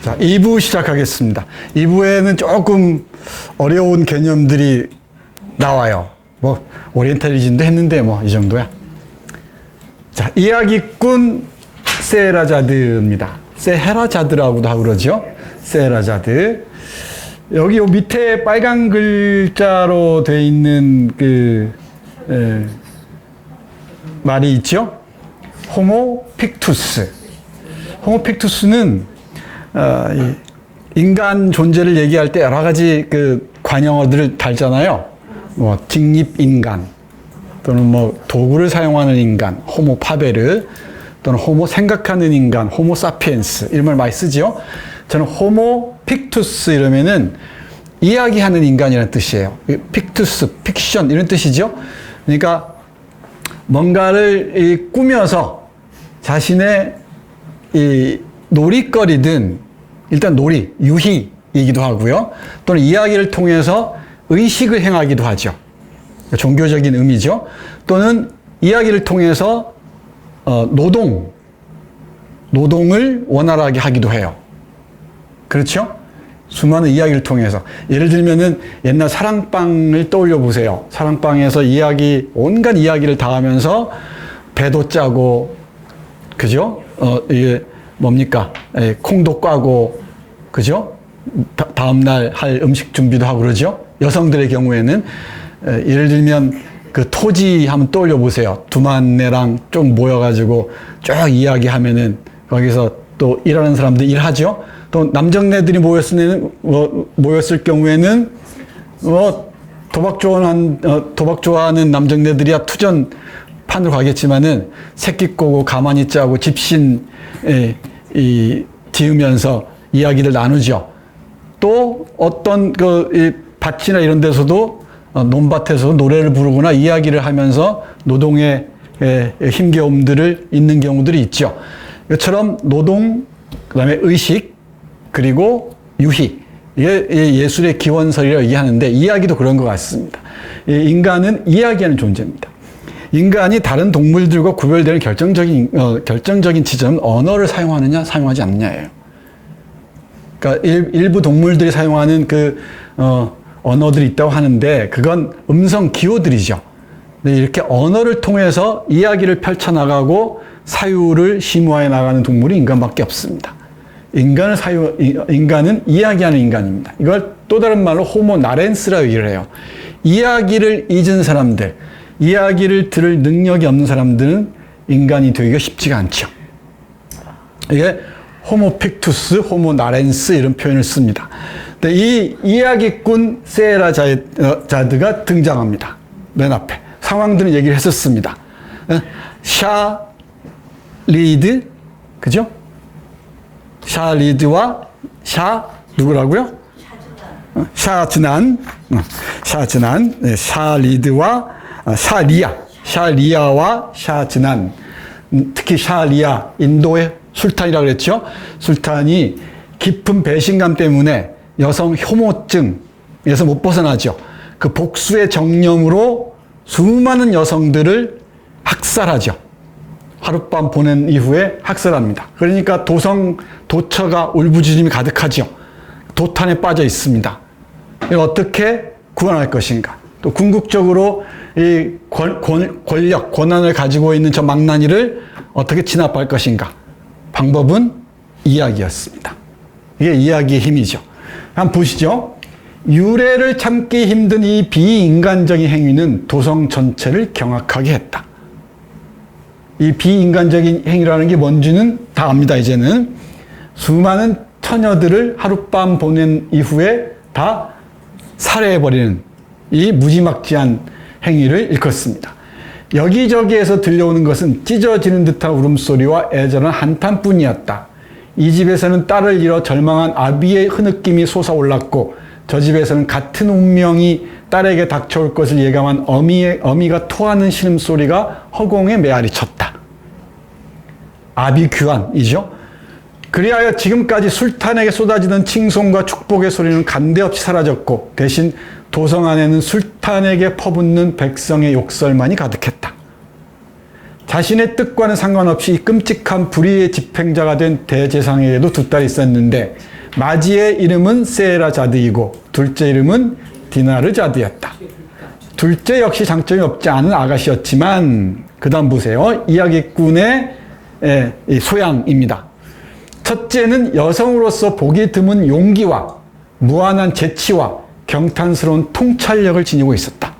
자, 2부 시작하겠습니다. 2부에는 조금 어려운 개념들이 나와요. 뭐 오리엔탈리즘도 했는데 뭐 이 정도야. 자, 이야기꾼 세헤라자드입니다. 세헤라자드라고도 하고 그러죠. 세헤라자드. 여기 요 밑에 빨간 글자로 돼 있는 말이 있죠. 호모 픽투스. 호모 픽투스는 인간 존재를 얘기할 때 여러 가지 관용어들을 달잖아요. 뭐 직립 인간 또는 뭐 도구를 사용하는 인간, 호모 파베르 또는 호모 생각하는 인간, 호모 사피엔스 이런 말 많이 쓰죠. 저는 호모 픽투스 이러면은 이야기하는 인간이라는 뜻이에요. 픽투스, 픽션 이런 뜻이죠. 그러니까 뭔가를 꾸며서 자신의 이 놀이거리든 일단 놀이, 유희이기도 하고요. 또는 이야기를 통해서 의식을 행하기도 하죠. 종교적인 의미죠. 또는 이야기를 통해서 노동을 원활하게 하기도 해요. 그렇죠? 수많은 이야기를 통해서. 예를 들면은 옛날 사랑방을 떠올려 보세요. 사랑방에서 온갖 이야기를 다 하면서 배도 짜고, 그죠? 이게 뭡니까? 콩도 까고, 그죠? 다음날 할 음식 준비도 하고 그러죠? 여성들의 경우에는, 예를 들면 그 토지 한번 떠올려 보세요. 두만네랑 좀 모여가지고 쭉 이야기하면은 거기서 또 일하는 사람들이 일하죠? 또 남정네들이 모였을 경우에는 도박 좋아하는 남정네들이야 투전판으로 가겠지만은 새끼 꼬고 가만히 짜고 집신 지으면서 이야기를 나누죠. 또 어떤 밭이나 이런 데서도 논밭에서 노래를 부르거나 이야기를 하면서 노동의 힘겨움들을 있는 경우들이 있죠. 이것처럼 노동, 그 다음에 의식, 그리고 유희. 이게 예술의 기원설이라고 얘기하는데 이야기도 그런 것 같습니다. 인간은 이야기하는 존재입니다. 인간이 다른 동물들과 구별되는 결정적인 지점은 언어를 사용하느냐, 사용하지 않느냐예요. 그러니까 일부 동물들이 사용하는 언어들이 있다고 하는데 그건 음성 기호들이죠. 근데 이렇게 언어를 통해서 이야기를 펼쳐나가고 사유를 심화해 나가는 동물이 인간밖에 없습니다. 인간은 이야기하는 인간입니다. 이걸 또 다른 말로 호모 나렌스라고 얘기를 해요. 이야기를 잊은 사람들, 이야기를 들을 능력이 없는 사람들은 인간이 되기가 쉽지가 않죠. 이게 호모 픽투스, 호모 나렌스 이런 표현을 씁니다. 근데 이 이야기꾼 세헤라자드가 등장합니다. 맨 앞에. 상황들은 얘기를 했었습니다. 샤 리드, 그죠? 샤 리드와 샤 누구라고요? 샤즈난, 샤 리드와 샤 리아와 샤즈난. 특히 샤 리아, 인도의 술탄이라고 그랬죠? 술탄이 깊은 배신감 때문에 여성 혐오증에서 못 벗어나죠. 그 복수의 정념으로 수많은 여성들을 학살하죠. 하룻밤 보낸 이후에 학살합니다. 그러니까 도처가 울부짖음이 가득하죠. 도탄에 빠져 있습니다. 이걸 어떻게 구원할 것인가? 또 궁극적으로 이 권한을 가지고 있는 저 망나니를 어떻게 진압할 것인가? 방법은 이야기였습니다. 이게 이야기의 힘이죠. 한번 보시죠. 유래를 참기 힘든 이 비인간적인 행위는 도성 전체를 경악하게 했다. 이 비인간적인 행위라는 게 뭔지는 다 압니다, 이제는. 수많은 처녀들을 하룻밤 보낸 이후에 다 살해해버리는 이 무지막지한 행위를 일컫습니다. 여기저기에서 들려오는 것은 찢어지는 듯한 울음소리와 애절한 한탄뿐이었다. 이 집에서는 딸을 잃어 절망한 아비의 흐느낌이 솟아올랐고 저 집에서는 같은 운명이 딸에게 닥쳐올 것을 예감한 어미가 토하는 신음소리가 허공에 메아리 쳤다. 아비규환이죠. 그리하여 지금까지 술탄에게 쏟아지던 칭송과 축복의 소리는 간데없이 사라졌고 대신 도성 안에는 술탄에게 퍼붓는 백성의 욕설만이 가득했다. 자신의 뜻과는 상관없이 끔찍한 불의의 집행자가 된 대제상에게도 두 딸이 있었는데 마지의 이름은 세라자드이고 둘째 이름은 디나르자드였다. 둘째 역시 장점이 없지 않은 아가씨였지만 그 다음 보세요. 이야기꾼의 소양입니다. 첫째는 여성으로서 보기 드문 용기와 무한한 재치와 경탄스러운 통찰력을 지니고 있었다.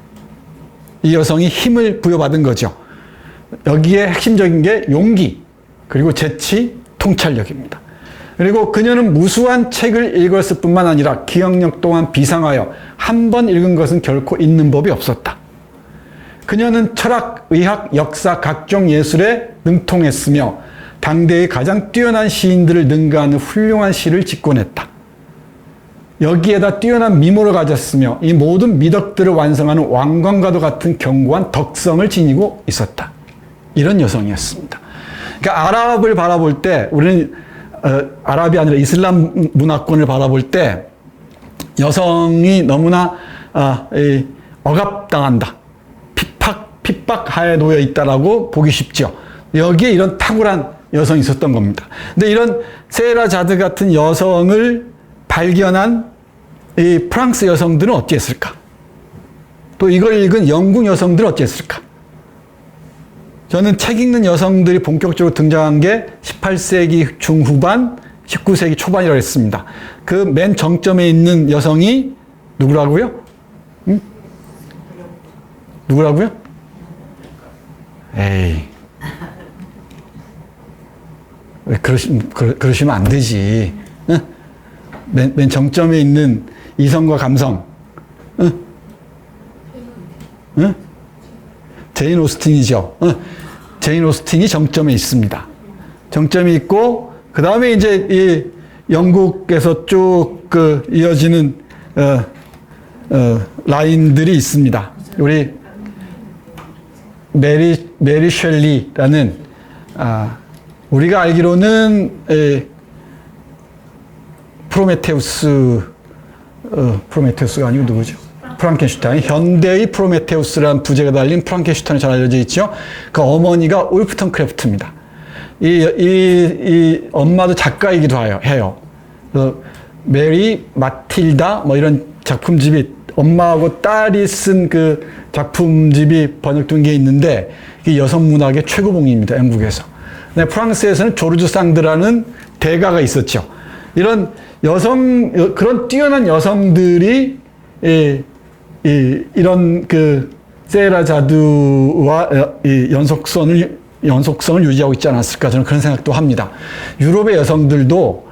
이 여성이 힘을 부여받은 거죠. 여기에 핵심적인 게 용기, 그리고 재치, 통찰력입니다. 그리고 그녀는 무수한 책을 읽었을 뿐만 아니라 기억력 또한 비상하여 한 번 읽은 것은 결코 잊는 법이 없었다. 그녀는 철학, 의학, 역사, 각종 예술에 능통했으며 당대의 가장 뛰어난 시인들을 능가하는 훌륭한 시를 집권했다. 여기에다 뛰어난 미모를 가졌으며 이 모든 미덕들을 완성하는 왕관과도 같은 견고한 덕성을 지니고 있었다. 이런 여성이었습니다. 그러니까 아랍을 바라볼 때 우리는 아랍이 아니라 이슬람 문화권을 바라볼 때 여성이 너무나 억압당한다. 핍박하에 놓여 있다라고 보기 쉽죠. 여기에 이런 탁월한 여성이 있었던 겁니다. 근데 이런 세라자드 같은 여성을 발견한 이 프랑스 여성들은 어찌했을까? 또 이걸 읽은 영국 여성들은 어찌했을까? 저는 책 읽는 여성들이 본격적으로 등장한 게 18세기 중후반, 19세기 초반이라고 했습니다. 그 맨 정점에 있는 여성이 누구라고요? 응? 누구라고요? 에이. 왜 그러시면 안 되지. 응? 맨 정점에 있는 이성과 감성. 응? 응? 제인 오스틴이죠. 응? 제인 오스틴이 정점에 있습니다. 정점이 있고, 그 다음에 이제 이 영국에서 쭉 이어지는, 라인들이 있습니다. 우리 메리 셸리라는, 우리가 알기로는, 프로메테우스가 아니고 누구죠? 프랑켄슈타인. 현대의 프로메테우스라는 부제가 달린 프랑켄슈타인이 잘 알려져 있죠. 그 어머니가 울프턴 크래프트입니다. 이 엄마도 작가이기도 해요. 메리 마틸다 뭐 이런 작품집이 엄마하고 딸이 쓴 그 작품집이 번역된 게 있는데 이게 여성 문학의 최고봉입니다. 영국에서. 근데 프랑스에서는 조르주 상드라는 대가가 있었죠. 이런 그런 뛰어난 여성들이 이런 세라자드와 연속성을 유지하고 있지 않았을까 저는 그런 생각도 합니다. 유럽의 여성들도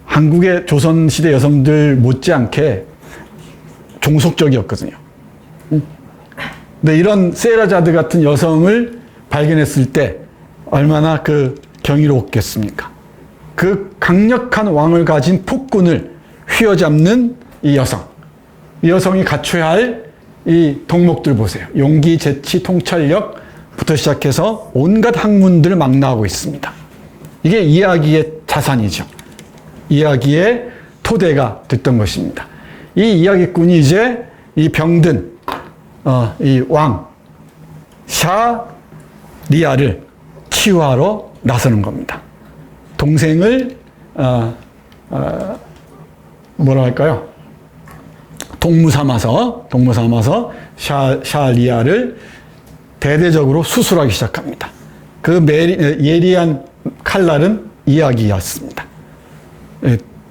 한국의 조선시대 여성들 못지않게 종속적이었거든요. 근데 이런 세라자드 같은 여성을 발견했을 때 얼마나 경이로웠겠습니까? 그 강력한 왕을 가진 폭군을 휘어잡는 이 여성. 이 여성이 갖춰야 할 이 덕목들 보세요. 용기, 재치, 통찰력부터 시작해서 온갖 학문들을 망라하고 있습니다. 이게 이야기의 자산이죠. 이야기의 토대가 됐던 것입니다. 이 이야기꾼이 이제 이 병든 이 왕 샤리아를 치유하러 나서는 겁니다. 동생을 뭐라 할까요? 동무 삼아서 샤리아를 대대적으로 수술하기 시작합니다. 그 예리한 칼날은 이야기였습니다.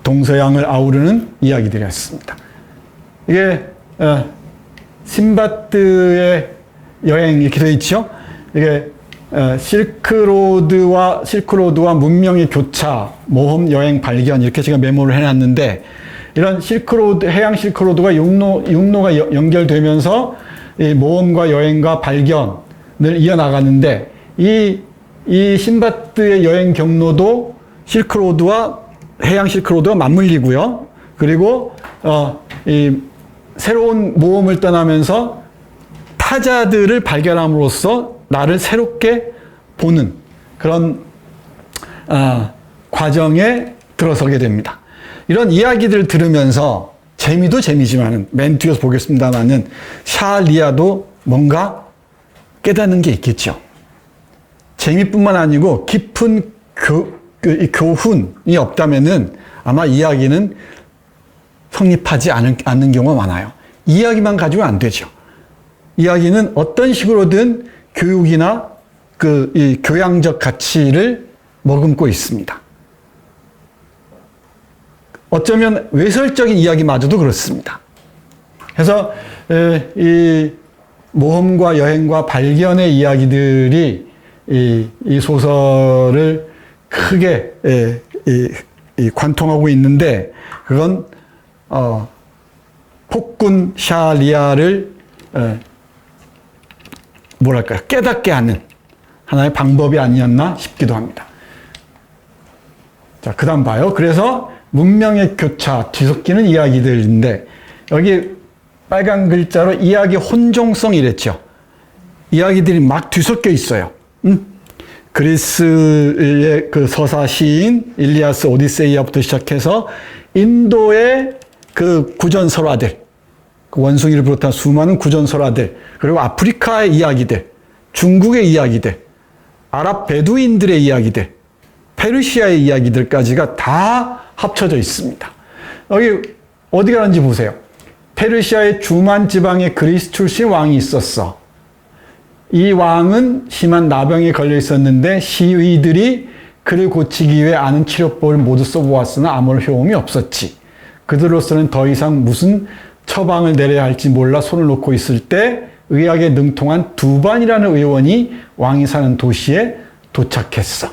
동서양을 아우르는 이야기들이었습니다. 이게 신바트의 여행 이렇게 되어 있죠. 이게 실크로드와 문명의 교차, 모험, 여행, 발견 이렇게 제가 메모를 해놨는데 이런 해양 실크로드가 육로가 연결되면서 이 모험과 여행과 발견을 이어나가는데 이 신바트의 여행 경로도 해양 실크로드와 맞물리고요. 그리고 이 새로운 모험을 떠나면서 타자들을 발견함으로써 나를 새롭게 보는 그런 과정에 들어서게 됩니다. 이런 이야기들을 들으면서 재미도 재미지만은 맨 뒤에서 보겠습니다만은 샤리아도 뭔가 깨닫는 게 있겠죠. 재미뿐만 아니고 깊은 이 교훈이 없다면은 아마 이야기는 성립하지 않는 경우가 많아요. 이야기만 가지고는 안 되죠. 이야기는 어떤 식으로든 교육이나 이 교양적 가치를 머금고 있습니다. 어쩌면 외설적인 이야기마저도 그렇습니다. 그래서 이 모험과 여행과 발견의 이야기들이 이 소설을 크게 관통하고 있는데, 그건 폭군 샤리아를 뭐랄까요, 깨닫게 하는 하나의 방법이 아니었나 싶기도 합니다. 자, 그 다음 봐요. 그래서 문명의 교차, 뒤섞이는 이야기들인데, 여기 빨간 글자로 이야기 혼종성 이랬죠. 이야기들이 막 뒤섞여 있어요. 그리스의 그 서사 시인 일리아스 오디세이아부터 시작해서 인도의 그 구전설화들, 그 원숭이를 비롯한 수많은 구전설화들, 그리고 아프리카의 이야기들, 중국의 이야기들, 아랍 베두인들의 이야기들, 페르시아의 이야기들까지가 다 합쳐져 있습니다. 여기 어디 가는지 보세요. 페르시아의 주만 지방에 그리스 출신 왕이 있었어. 이 왕은 심한 나병에 걸려 있었는데 시의들이 그를 고치기 위해 아는 치료법을 모두 써보았으나 아무런 효험이 없었지. 그들로서는 더 이상 무슨 처방을 내려야 할지 몰라 손을 놓고 있을 때 의학에 능통한 두반이라는 의원이 왕이 사는 도시에 도착했어.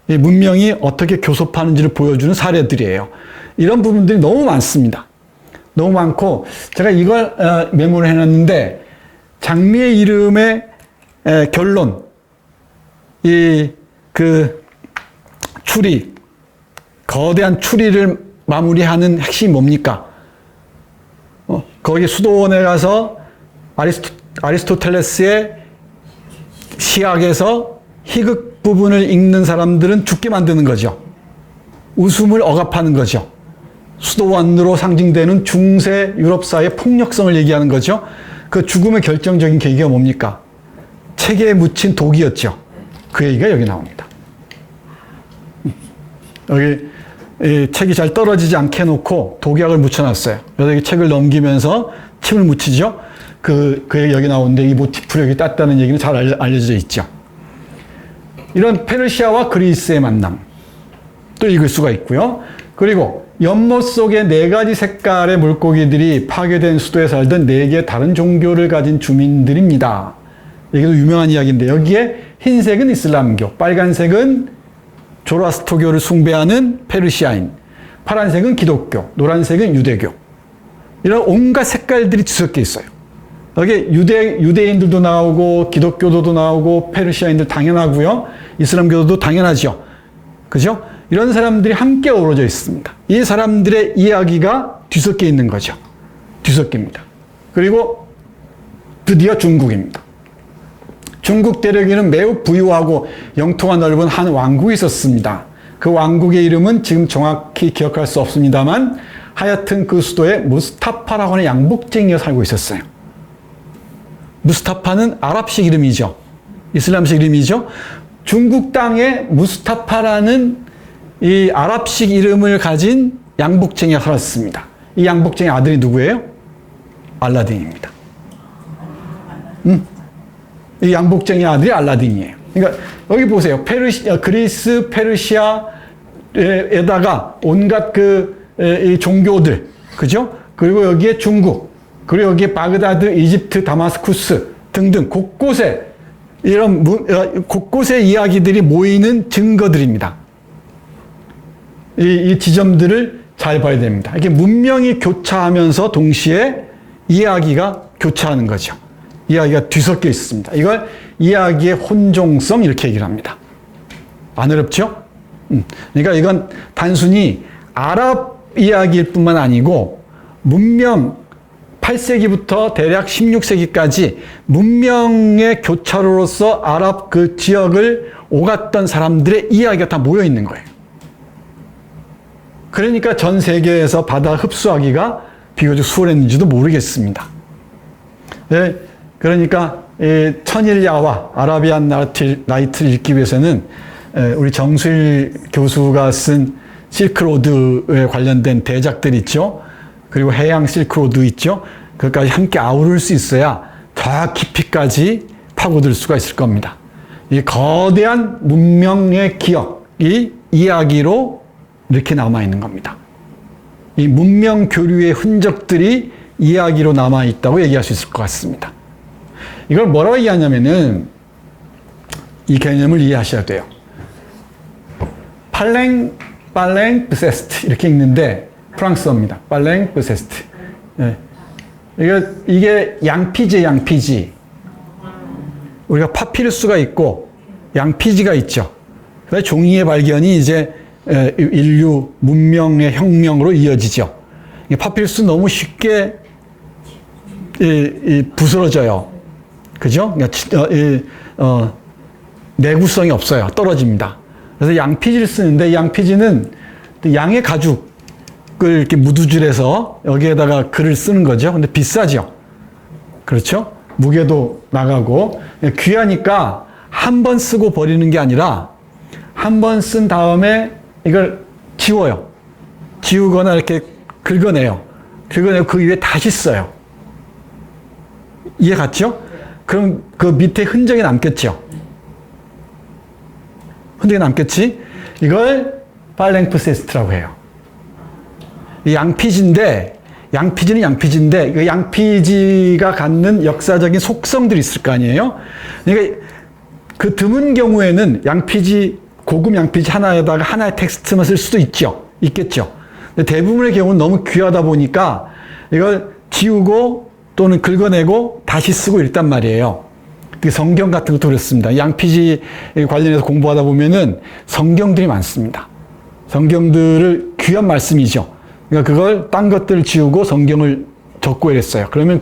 이 문명이 어떻게 교섭하는지를 보여주는 사례들이에요. 이런 부분들이 너무 많습니다. 너무 많고, 제가 이걸 메모를 해놨는데, 장미의 이름의 결론, 추리, 거대한 추리를 마무리하는 핵심이 뭡니까? 거기 수도원에 가서 아리스토텔레스의 시학에서 희극 부분을 읽는 사람들은 죽게 만드는 거죠. 웃음을 억압하는 거죠. 수도원으로 상징되는 중세 유럽 사회의 폭력성을 얘기하는 거죠. 그 죽음의 결정적인 계기가 뭡니까? 책에 묻힌 독이었죠. 그 얘기가 여기 나옵니다. 여기 책이 잘 떨어지지 않게 해놓고 독약을 묻혀놨어요. 그래서 이 책을 넘기면서 침을 묻히죠. 그 얘기 여기 나오는데, 이 모티프를 여기 땄다는 얘기는 잘 알려져 있죠. 이런 페르시아와 그리스의 만남 또 읽을 수가 있고요. 그리고 연못 속에 4가지 색깔의 물고기들이 파괴된 수도에 살던 4개의 다른 종교를 가진 주민들입니다. 이게도 유명한 이야기인데, 여기에 흰색은 이슬람교, 빨간색은 조로아스터교를 숭배하는 페르시아인, 파란색은 기독교, 노란색은 유대교. 이런 온갖 색깔들이 뒤섞여 있어요. 여기 유대인들도 나오고 기독교도도 나오고 페르시아인들 당연하고요. 이슬람교도 당연하죠. 그죠? 이런 사람들이 함께 어우러져 있습니다. 이 사람들의 이야기가 뒤섞여 있는 거죠. 뒤섞입니다. 그리고 드디어 중국입니다. 중국 대륙에는 매우 부유하고 영토가 넓은 한 왕국이 있었습니다. 그 왕국의 이름은 지금 정확히 기억할 수 없습니다만, 하여튼 그 수도에 무스타파라고 하는 양복쟁이가 살고 있었어요. 무스타파는 아랍식 이름이죠. 이슬람식 이름이죠. 중국 땅에 무스타파라는 이 아랍식 이름을 가진 양복쟁이가 살았습니다. 이 양복쟁이 아들이 누구예요? 알라딘입니다. 이 양복쟁이 아들이 알라딘이에요. 그러니까 여기 보세요. 그리스, 페르시아에다가 온갖 이 종교들, 그죠? 그리고 여기에 중국, 그리고 여기에 바그다드, 이집트, 다마스쿠스 등등 곳곳에 곳곳의 이야기들이 모이는 증거들입니다. 이 지점들을 잘 봐야 됩니다. 이게 문명이 교차하면서 동시에 이야기가 교차하는 거죠. 이야기가 뒤섞여 있습니다. 이걸 이야기의 혼종성 이렇게 얘기를 합니다. 안 어렵죠? 그러니까 이건 단순히 아랍 이야기일 뿐만 아니고 문명 8세기부터 대략 16세기까지 문명의 교차로로서 아랍 그 지역을 오갔던 사람들의 이야기가 다 모여 있는 거예요. 그러니까 전 세계에서 받아 흡수하기가 비교적 수월했는지도 모르겠습니다. 네, 그러니까 천일야와 아라비안 나이트를 읽기 위해서는 우리 정수일 교수가 쓴 실크로드에 관련된 대작들 있죠. 그리고 해양 실크로드 있죠. 그것까지 함께 아우를 수 있어야 더 깊이까지 파고들 수가 있을 겁니다. 이 거대한 문명의 기억이 이야기로 이렇게 남아있는 겁니다. 이 문명 교류의 흔적들이 이야기로 남아있다고 얘기할 수 있을 것 같습니다. 이걸 뭐라고 이해하냐면은 이 개념을 이해하셔야 돼요. 빨랭 브세스트 이렇게 읽는데 프랑스어입니다. 빨랭 브세스트. 예. 이게 양피지. 우리가 파피루스가 있고 양피지가 있죠. 그래서 종이의 발견이 이제 인류 문명의 혁명으로 이어지죠. 파피루스 너무 쉽게 부스러져요. 그죠? 내구성이 없어요. 떨어집니다. 그래서 양피지를 쓰는데 이 양피지는 양의 가죽을 이렇게 무두줄해서 여기에다가 글을 쓰는 거죠. 근데 비싸죠. 그렇죠? 무게도 나가고 귀하니까 한 번 쓰고 버리는 게 아니라 한 번 쓴 다음에 이걸 지워요. 지우거나 이렇게 긁어내요. 긁어내고 그 위에 다시 써요. 이해 갔죠? 그럼 그 밑에 흔적이 남겠죠? 흔적이 남겠지? 이걸 팔랭프세스트라고 해요. 이 양피지는 양피지인데 그 양피지가 갖는 역사적인 속성들이 있을 거 아니에요? 그러니까 그 드문 경우에는 고급 양피지 하나에다가 하나의 텍스트만 쓸 수도 있겠죠. 근데 대부분의 경우는 너무 귀하다 보니까 이걸 지우고 또는 긁어내고 다시 쓰고 이랬단 말이에요. 성경 같은 것도 그렇습니다. 양피지 관련해서 공부하다 보면은 성경들이 많습니다. 성경들을 귀한 말씀이죠. 그러니까 그걸 딴 것들을 지우고 성경을 적고 이랬어요. 그러면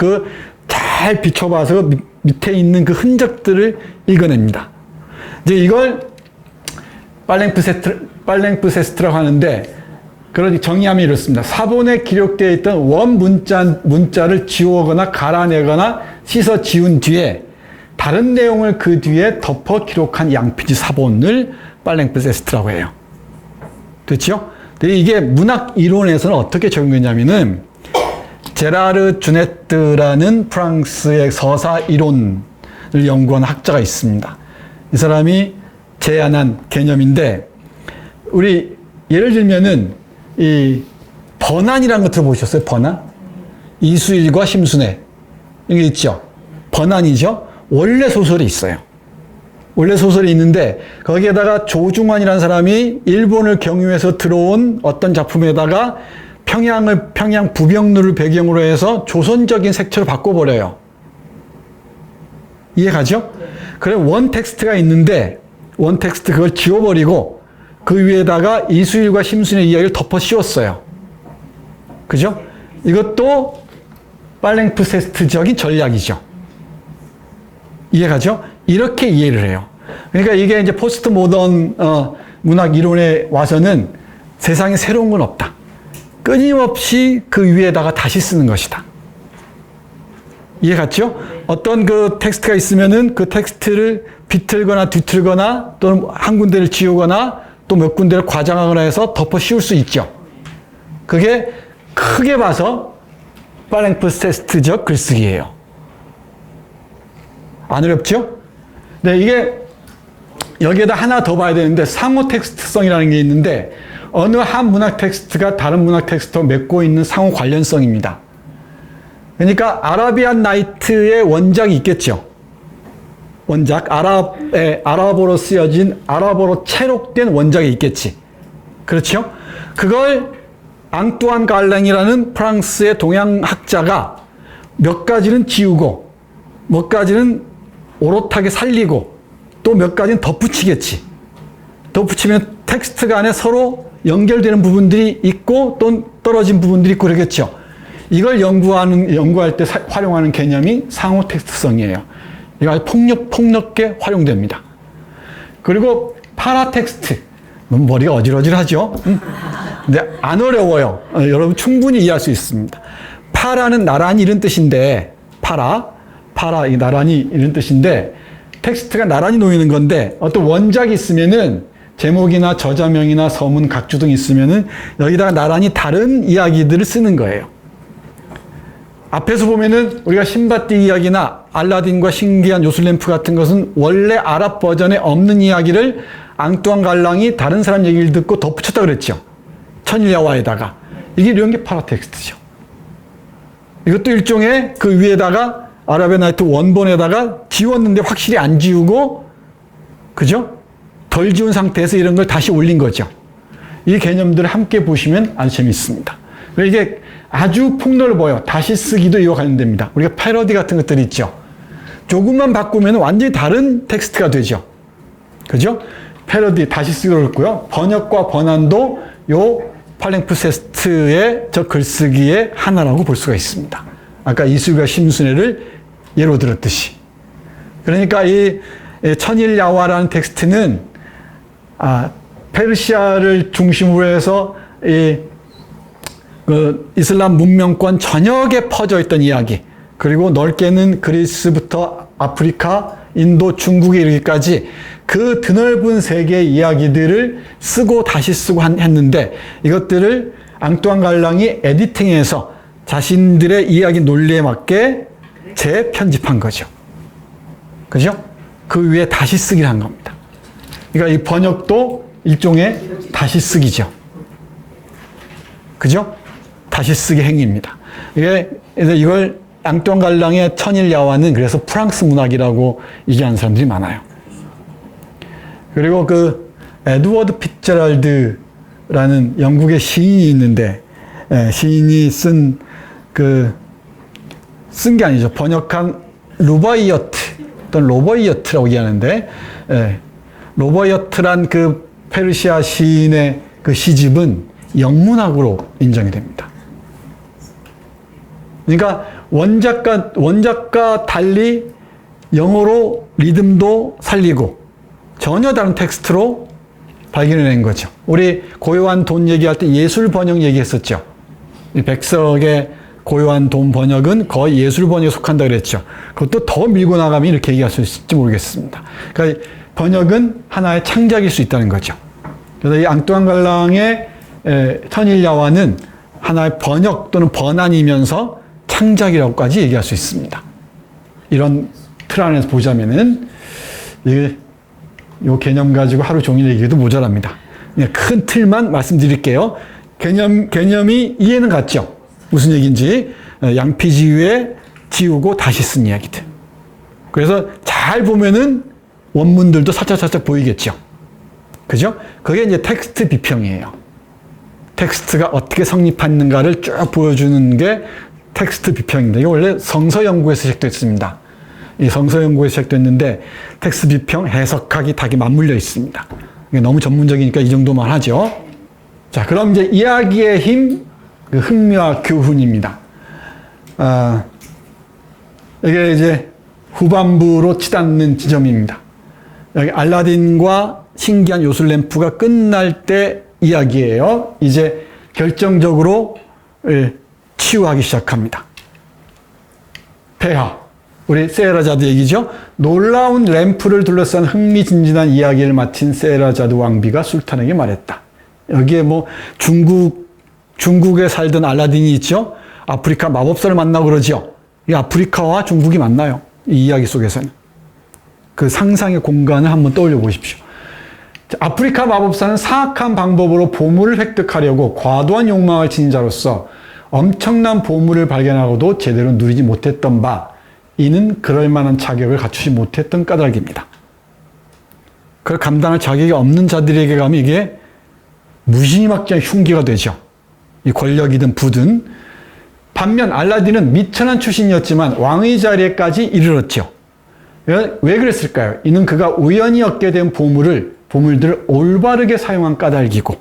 잘 비춰봐서 밑에 있는 그 흔적들을 읽어냅니다. 이제 이걸 빨랭프세스트라고 하는데, 그런 정의하면 이렇습니다. 사본에 기록되어 있던 원 문자를 지우거나 갈아내거나 씻어 지운 뒤에 다른 내용을 그 뒤에 덮어 기록한 양피지 사본을 빨랭프세스트라고 해요. 됐죠? 근데 이게 문학 이론에서는 어떻게 적용되냐면은 제라르 주네트라는 프랑스의 서사 이론을 연구한 학자가 있습니다. 이 사람이 제안한 개념인데, 우리 예를 들면은 이 번안이라는 거 들어보셨어요? 번안? 이수일과 심순애 이게 있죠? 번안이죠? 원래 소설이 있어요. 원래 소설이 있는데 거기에다가 조중환이라는 사람이 일본을 경유해서 들어온 어떤 작품에다가 평양 부병루를 배경으로 해서 조선적인 색채로 바꿔버려요. 이해가죠? 그래 원 텍스트가 있는데 원 텍스트 그걸 지워버리고 그 위에다가 이수일과 심순의 이야기를 덮어 씌웠어요. 그죠? 이것도 빨랭프세스트적인 전략이죠. 이해가죠? 이렇게 이해를 해요. 그러니까 이게 이제 포스트 모던 문학 이론에 와서는 세상에 새로운 건 없다. 끊임없이 그 위에다가 다시 쓰는 것이다. 이해갔죠? 어떤 그 텍스트가 있으면은 그 텍스트를 비틀거나 뒤틀거나 또는 한 군데를 지우거나 또 몇 군데를 과장하거나 해서 덮어 씌울 수 있죠. 그게 크게 봐서 빨랭프세스트적 글쓰기예요. 안 어렵죠? 네, 이게 여기에다 하나 더 봐야 되는데 상호 텍스트성이라는 게 있는데 어느 한 문학 텍스트가 다른 문학 텍스트와 맺고 있는 상호 관련성입니다. 그러니까 아라비안 나이트의 원작이 있겠죠. 원작, 아랍어로 쓰여진 아랍어로 채록된 원작이 있겠지. 그렇죠? 그걸 앙뚜안 갈랭이라는 프랑스의 동양학자가 몇 가지는 지우고 몇 가지는 오롯하게 살리고 또 몇 가지는 덧붙이겠지. 덧붙이면 텍스트 간에 서로 연결되는 부분들이 있고 또 떨어진 부분들이 있고 그러겠죠. 이걸 연구할 때 활용하는 개념이 상호 텍스트성이에요. 이거 아주 폭넓게 활용됩니다. 그리고 파라텍스트. 너무 머리가 어질어질하죠? 근데 안 어려워요. 여러분 충분히 이해할 수 있습니다. 파라는 나란히 이런 뜻인데, 파라, 나란히 이런 뜻인데, 텍스트가 나란히 놓이는 건데, 어떤 원작이 있으면은 제목이나 저자명이나 서문, 각주 등 있으면은 여기다가 나란히 다른 이야기들을 쓰는 거예요. 앞에서 보면은 우리가 신바띠 이야기나 알라딘과 신기한 요술램프 같은 것은 원래 아랍 버전에 없는 이야기를 앙뚜안 갈랑이 다른 사람 얘기를 듣고 덧붙였다 그랬죠. 천일야화에다가. 이런 게 파라텍스트죠. 이것도 일종의 그 위에다가 아랍의 나이트 원본에다가 지웠는데 확실히 안 지우고, 그죠? 덜 지운 상태에서 이런 걸 다시 올린 거죠. 이 개념들을 함께 보시면 아주 재밌습니다. 이게 아주 폭넓어요. 다시 쓰기도 이와 관련됩니다. 우리가 패러디 같은 것들이 있죠. 조금만 바꾸면 완전히 다른 텍스트가 되죠. 그죠? 패러디 다시 쓰기로 그렇고요. 번역과 번안도 요 팔랭프세스트의 저 글쓰기의 하나라고 볼 수가 있습니다. 아까 이수가 심순애를 예로 들었듯이. 그러니까 이 천일야화라는 텍스트는 페르시아를 중심으로 해서 그 이슬람 문명권 전역에 퍼져 있던 이야기, 그리고 넓게는 그리스부터 아프리카, 인도, 중국에 이르기까지 그 드넓은 세계의 이야기들을 쓰고 다시 쓰고 했는데, 이것들을 앙뚜안 갈랑이 에디팅해서 자신들의 이야기 논리에 맞게 재편집한 거죠. 그죠? 그 위에 다시 쓰기를 한 겁니다. 그러니까 이 번역도 일종의 다시 쓰기죠. 그죠? 다시 쓰기 행위입니다. 이걸 앙뚜안 갈랑의 천일야화는 그래서 프랑스 문학이라고 얘기하는 사람들이 많아요. 그리고 그 에드워드 피츠제럴드라는 영국의 시인이 있는데, 시인이 쓴 게 아니죠. 번역한 루바이어트 또는 로버이어트라고 얘기하는데, 로버이어트란 그 페르시아 시인의 그 시집은 영문학으로 인정이 됩니다. 그러니까 원작과 달리 영어로 리듬도 살리고 전혀 다른 텍스트로 발견해낸 거죠. 우리 고요한 돈 얘기할 때 예술 번역 얘기했었죠. 백석의 고요한 돈 번역은 거의 예술 번역에 속한다 그랬죠. 그것도 더 밀고 나가면 이렇게 얘기할 수 있을지 모르겠습니다. 그러니까 번역은 하나의 창작일 수 있다는 거죠. 그래서 이 앙뚜안 갈랑의 천일야화는 하나의 번역 또는 번안이면서 창작이라고까지 얘기할 수 있습니다. 이런 틀 안에서 보자면은 이 개념 가지고 하루 종일 얘기해도 모자랍니다. 그냥 큰 틀만 말씀드릴게요. 개념이 이해는 갔죠? 무슨 얘기인지. 양피지유에 지우고 다시 쓴 이야기들. 그래서 잘 보면은 원문들도 살짝살짝 보이겠죠? 그죠? 그게 이제 텍스트 비평이에요. 텍스트가 어떻게 성립했는가를 쭉 보여주는 게 텍스트 비평입니다. 이게 원래 성서연구에서 시작됐습니다. 이 성서연구에서 시작됐는데 텍스트 비평, 해석하기 다 맞물려 있습니다. 이게 너무 전문적이니까 이 정도만 하죠. 자, 그럼 이제 이야기의 힘, 그 흥미와 교훈입니다. 이게 이제 후반부로 치닫는 지점입니다. 여기 알라딘과 신기한 요술램프가 끝날 때 이야기예요. 이제 결정적으로 치유하기 시작합니다. 폐하, 우리 세헤라자드 얘기죠. 놀라운 램프를 둘러싼 흥미진진한 이야기를 마친 세헤라자드 왕비가 술탄에게 말했다. 여기에 뭐 중국에 살던 알라딘이 있죠. 아프리카 마법사를 만나고 그러죠. 이 아프리카와 중국이 만나요. 이 이야기 속에서는. 그 상상의 공간을 한번 떠올려 보십시오. 아프리카 마법사는 사악한 방법으로 보물을 획득하려고 과도한 욕망을 지닌 자로서 엄청난 보물을 발견하고도 제대로 누리지 못했던 바, 이는 그럴 만한 자격을 갖추지 못했던 까닭입니다. 그걸 감당할 자격이 없는 자들에게 가면 이게 무시막지한 흉기가 되죠. 이 권력이든 부든. 반면 알라딘은 미천한 출신이었지만 왕의 자리에까지 이르렀죠. 왜 그랬을까요? 이는 그가 우연히 얻게 된 보물들을 올바르게 사용한 까닭이고,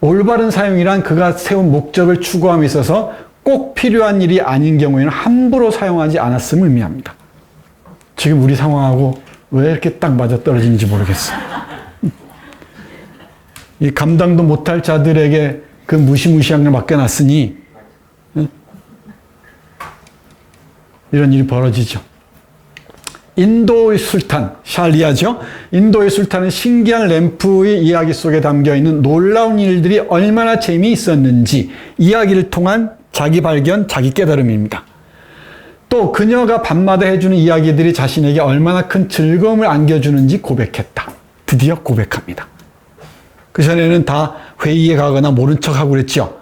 올바른 사용이란 그가 세운 목적을 추구함에 있어서 꼭 필요한 일이 아닌 경우에는 함부로 사용하지 않았음을 의미합니다. 지금 우리 상황하고 왜 이렇게 딱 맞아떨어지는지 모르겠어요. 이 감당도 못할 자들에게 그 무시무시한 걸 맡겨놨으니 이런 일이 벌어지죠. 인도의 술탄, 샬리아죠. 인도의 술탄은 신기한 램프의 이야기 속에 담겨있는 놀라운 일들이 얼마나 재미있었는지 이야기를 통한 자기 발견, 자기 깨달음입니다. 또 그녀가 밤마다 해주는 이야기들이 자신에게 얼마나 큰 즐거움을 안겨주는지 고백했다. 드디어 고백합니다. 그전에는 다 회의에 가거나 모른 척하고 그랬죠.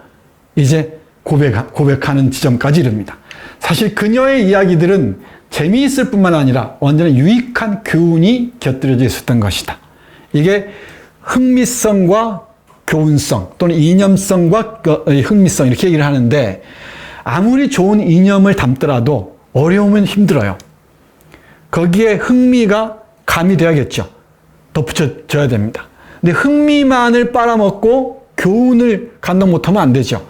이제 고백하는 지점까지 이릅니다. 사실 그녀의 이야기들은 재미있을 뿐만 아니라 언제나 유익한 교훈이 곁들여져 있었던 것이다. 이게 흥미성과 교훈성 또는 이념성과 흥미성 이렇게 얘기를 하는데 아무리 좋은 이념을 담더라도 어려우면 힘들어요. 거기에 흥미가 가미돼야겠죠. 덧붙여줘야 됩니다. 근데 흥미만을 빨아먹고 교훈을 감당 못하면 안 되죠.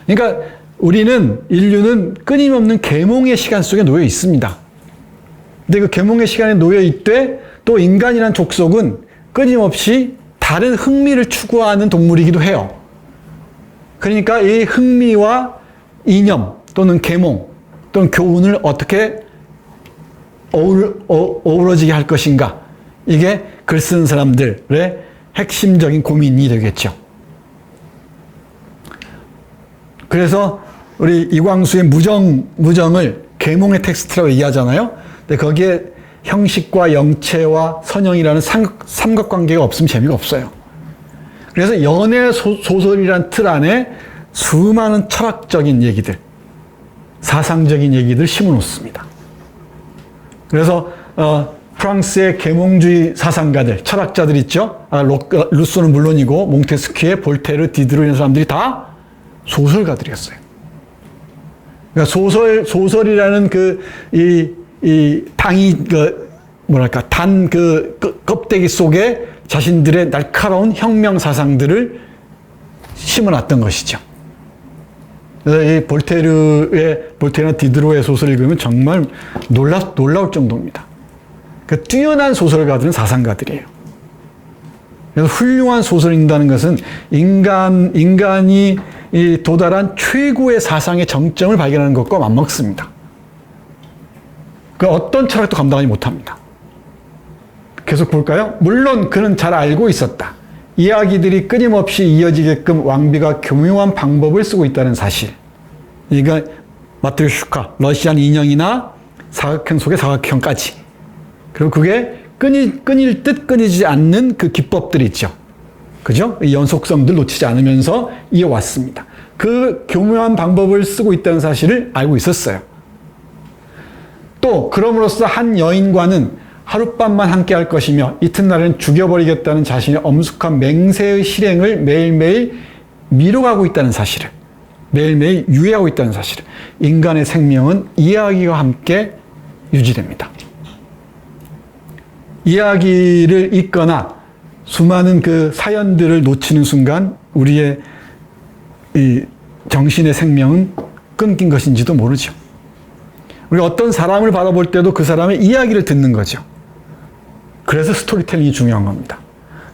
그러니까 인류는 끊임없는 계몽의 시간 속에 놓여 있습니다. 근데 그 계몽의 시간에 놓여 있되 또 인간이란 족속은 끊임없이 다른 흥미를 추구하는 동물이기도 해요. 그러니까 이 흥미와 이념 또는 계몽 또는 교훈을 어떻게 어우러지게 할 것인가. 이게 글 쓰는 사람들의 핵심적인 고민이 되겠죠. 그래서 우리 이광수의 무정을 계몽의 텍스트라고 얘기하잖아요. 근데 거기에 형식과 영체와 선형이라는 삼각관계가 없으면 재미가 없어요. 그래서 연애 소설이란 틀 안에 수많은 철학적인 얘기들, 사상적인 얘기들 심어놓습니다. 그래서 프랑스의 계몽주의 사상가들, 철학자들 있죠. 루소는 물론이고 몽테스키에, 볼테르, 디드로 이런 사람들이 다 소설가들이었어요. 그러니까 소설이라는 단 껍데기 속에 자신들의 날카로운 혁명 사상들을 심어놨던 것이죠. 그래서 이 볼테르나 디드로의 소설을 읽으면 정말 놀라울 정도입니다. 그 뛰어난 소설가들은 사상가들이에요. 그래서 훌륭한 소설을 읽는다는 것은 인간이 도달한 최고의 사상의 정점을 발견하는 것과 맞먹습니다. 그 어떤 철학도 감당하지 못합니다. 계속 볼까요? 물론 그는 잘 알고 있었다. 이야기들이 끊임없이 이어지게끔 왕비가 교묘한 방법을 쓰고 있다는 사실. 그러니까 마트리오슈카, 러시안 인형이나 사각형 속의 사각형까지. 그리고 그게 끊일 듯 끊이지 않는 그 기법들이 있죠. 그죠? 연속성들 놓치지 않으면서 이어왔습니다. 그 교묘한 방법을 쓰고 있다는 사실을 알고 있었어요. 또 그럼으로써 한 여인과는 하룻밤만 함께 할 것이며 이튿날은 죽여버리겠다는 자신의 엄숙한 맹세의 실행을 매일매일 미뤄가고 있다는 사실을, 매일매일 유예하고 있다는 사실을. 인간의 생명은 이야기와 함께 유지됩니다. 이야기를 읽거나 수많은 그 사연들을 놓치는 순간 우리의 이 정신의 생명은 끊긴 것인지도 모르죠. 우리가 어떤 사람을 바라볼 때도 그 사람의 이야기를 듣는 거죠. 그래서 스토리텔링이 중요한 겁니다.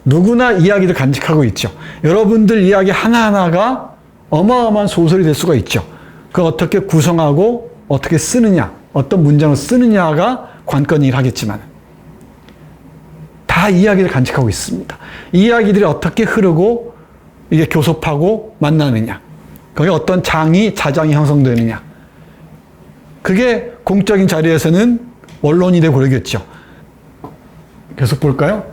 누구나 이야기를 간직하고 있죠. 여러분들 이야기 하나하나가 어마어마한 소설이 될 수가 있죠. 그걸 어떻게 구성하고 어떻게 쓰느냐, 어떤 문장을 쓰느냐가 관건이긴 하겠지만 다 이야기를 간직하고 있습니다. 이 이야기들이 어떻게 흐르고 이게 교섭하고 만나느냐, 거기에 어떤 자장이 형성되느냐, 그게 공적인 자리에서는 원론이 되고 그러겠죠. 계속 볼까요?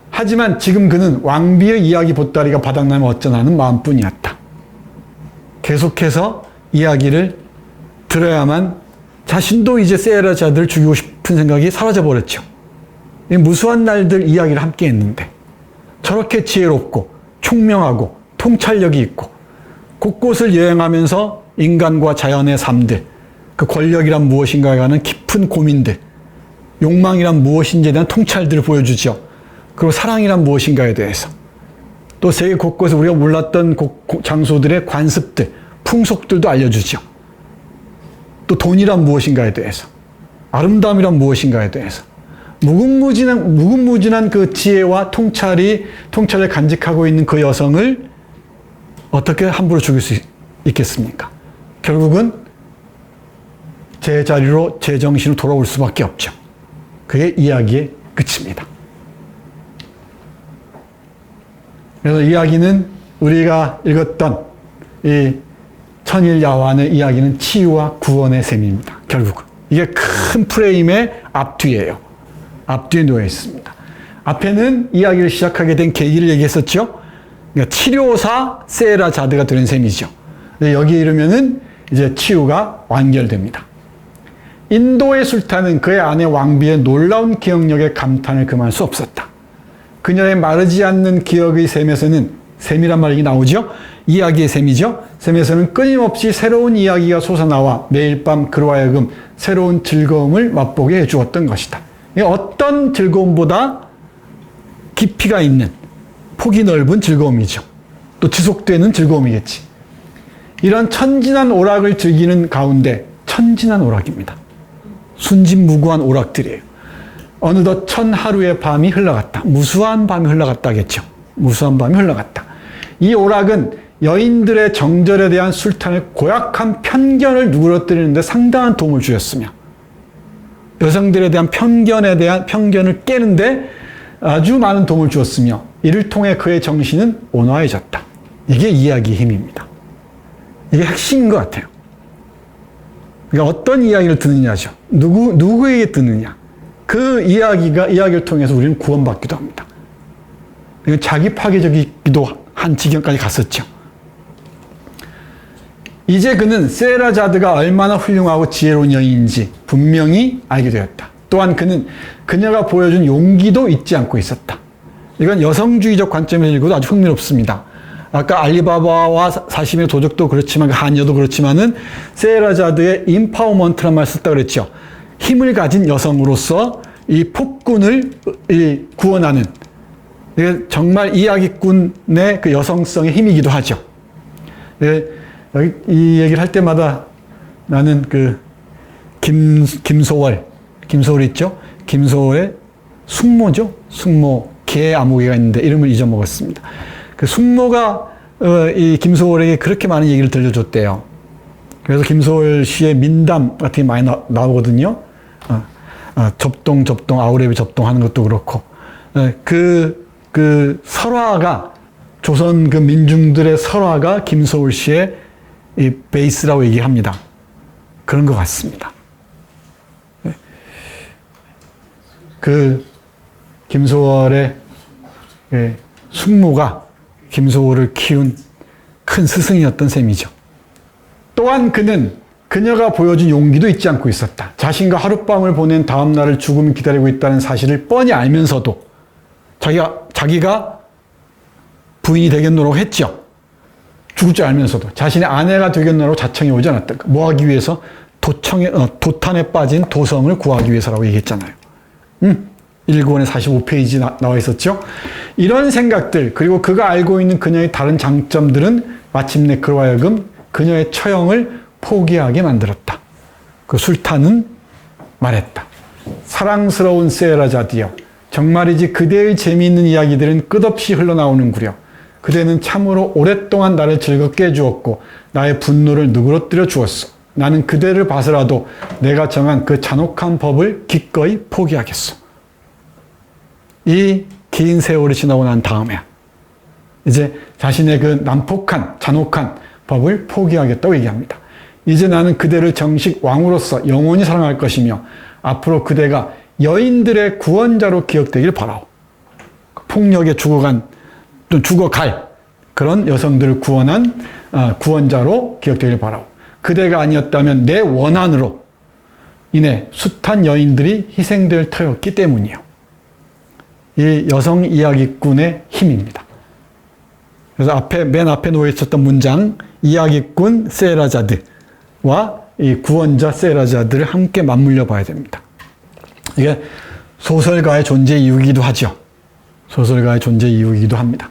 하지만 지금 그는 왕비의 이야기 보따리가 바닥나면 어쩌나는 마음뿐이었다. 계속해서 이야기를 들어야만 자신도 이제 세라자들을 죽이고 싶은 생각이 사라져버렸죠. 무수한 날들 이야기를 함께 했는데 저렇게 지혜롭고 총명하고 통찰력이 있고 곳곳을 여행하면서 인간과 자연의 삶들, 그 권력이란 무엇인가에 관한 깊은 고민들, 욕망이란 무엇인지에 대한 통찰들을 보여주죠. 그리고 사랑이란 무엇인가에 대해서, 또 세계 곳곳에 우리가 몰랐던 장소들의 관습들, 풍속들도 알려주죠. 또 돈이란 무엇인가에 대해서, 아름다움이란 무엇인가에 대해서, 무궁무진한 그 지혜와 통찰을 간직하고 있는 그 여성을 어떻게 함부로 죽일 수 있겠습니까? 결국은 제자리로 제정신으로 돌아올 수밖에 없죠. 그게 이야기의 끝입니다. 그래서 이야기는 우리가 읽었던 이 천일 야완의 이야기는 치유와 구원의 셈입니다. 결국은. 이게 큰 프레임의 앞뒤예요. 앞뒤에 놓여 있습니다. 앞에는 이야기를 시작하게 된 계기를 얘기했었죠. 그러니까 치료사 세라자드가 되는 셈이죠. 근데 여기에 이르면은 이제 치유가 완결됩니다. 인도의 술탄은 그의 아내 왕비의 놀라운 기억력에 감탄을 금할 수 없었다. 그녀의 마르지 않는 기억의 셈에서는, 셈이란 말이 나오죠? 이야기의 셈이죠? 셈에서는 끊임없이 새로운 이야기가 솟아나와 매일 밤 그로 하여금 새로운 즐거움을 맛보게 해주었던 것이다. 어떤 즐거움보다 깊이가 있는, 폭이 넓은 즐거움이죠. 또 지속되는 즐거움이겠지. 이런 천진한 오락을 즐기는 가운데, 천진한 오락입니다. 순진무구한 오락들이에요. 어느덧 천하루의 밤이 흘러갔다. 무수한 밤이 흘러갔다겠죠. 무수한 밤이 흘러갔다. 이 오락은 여인들의 정절에 대한 술탄의 고약한 편견을 누그러뜨리는 데 상당한 도움을 주었으며, 여성들에 대한 편견을 깨는데 아주 많은 도움을 주었으며, 이를 통해 그의 정신은 온화해졌다. 이게 이야기의 힘입니다. 이게 핵심인 것 같아요. 그러니까 어떤 이야기를 듣느냐죠. 누구에게 듣느냐. 그 이야기를 통해서 우리는 구원받기도 합니다. 자기 파괴적이기도 한 지경까지 갔었죠. 이제 그는 세라자드가 얼마나 훌륭하고 지혜로운 여인인지 분명히 알게 되었다. 또한 그는 그녀가 보여준 용기도 잊지 않고 있었다. 이건 여성주의적 관점에서 읽어도 아주 흥미롭습니다. 아까 알리바바와 40인의 도적도 그렇지만, 하녀도 그렇지만은 세라자드의 임파워먼트란 말을 썼다고 그랬죠. 힘을 가진 여성으로서 이 폭군을 구원하는, 정말 이야기꾼의 그 여성성의 힘이기도 하죠. 이 얘기를 할 때마다 나는 그 김소월 있죠? 김소월의 숙모죠? 숙모, 개 아무개가 있는데 이름을 잊어먹었습니다. 그 숙모가 이 김소월에게 그렇게 많은 얘기를 들려줬대요. 그래서 김소월 씨의 민담 같은 게 많이 나오거든요. 접동, 아우레비 접동하는 것도 그렇고. 그 설화가, 조선 그 민중들의 설화가 김소월 씨의 이 베이스라고 얘기합니다. 그런 것 같습니다. 그 김소월의 숙모가 김소월을 키운 큰 스승이었던 셈이죠. 또한 그는 그녀가 보여준 용기도 잊지 않고 있었다. 자신과 하룻밤을 보낸 다음 날을 죽음이 기다리고 있다는 사실을 뻔히 알면서도 자기가 부인이 되겠노라고 했죠. 죽을 줄 알면서도 자신의 아내가 되겠노라고 자청이 오지 않았다. 뭐 하기 위해서? 도탄에 빠진 도성을 구하기 위해서라고 얘기했잖아요. 1권에 45페이지 나와 있었죠. 이런 생각들, 그리고 그가 알고 있는 그녀의 다른 장점들은 마침내 그로 하여금 그녀의 처형을 포기하게 만들었다. 그 술탄은 말했다. 사랑스러운 세라자드여, 정말이지 그대의 재미있는 이야기들은 끝없이 흘러나오는구려. 그대는 참으로 오랫동안 나를 즐겁게 해주었고 나의 분노를 누그러뜨려 주었어. 나는 그대를 봐서라도 내가 정한 그 잔혹한 법을 기꺼이 포기하겠어. 이 긴 세월이 지나고 난 다음에 이제 자신의 그 난폭한 잔혹한 법을 포기하겠다고 얘기합니다. 이제 나는 그대를 정식 왕으로서 영원히 사랑할 것이며 앞으로 그대가 여인들의 구원자로 기억되길 바라오. 폭력에 죽어갈 그런 여성들을 구원한 구원자로 기억되길 바라오. 그대가 아니었다면 내 원한으로 인해 숱한 여인들이 희생될 터였기 때문이요. 이 여성 이야기꾼의 힘입니다. 그래서 맨 앞에 놓여 있었던 문장, 이야기꾼 세라자드와 이 구원자 세라자드를 함께 맞물려 봐야 됩니다. 이게 소설가의 존재 이유이기도 하죠. 소설가의 존재 이유이기도 합니다.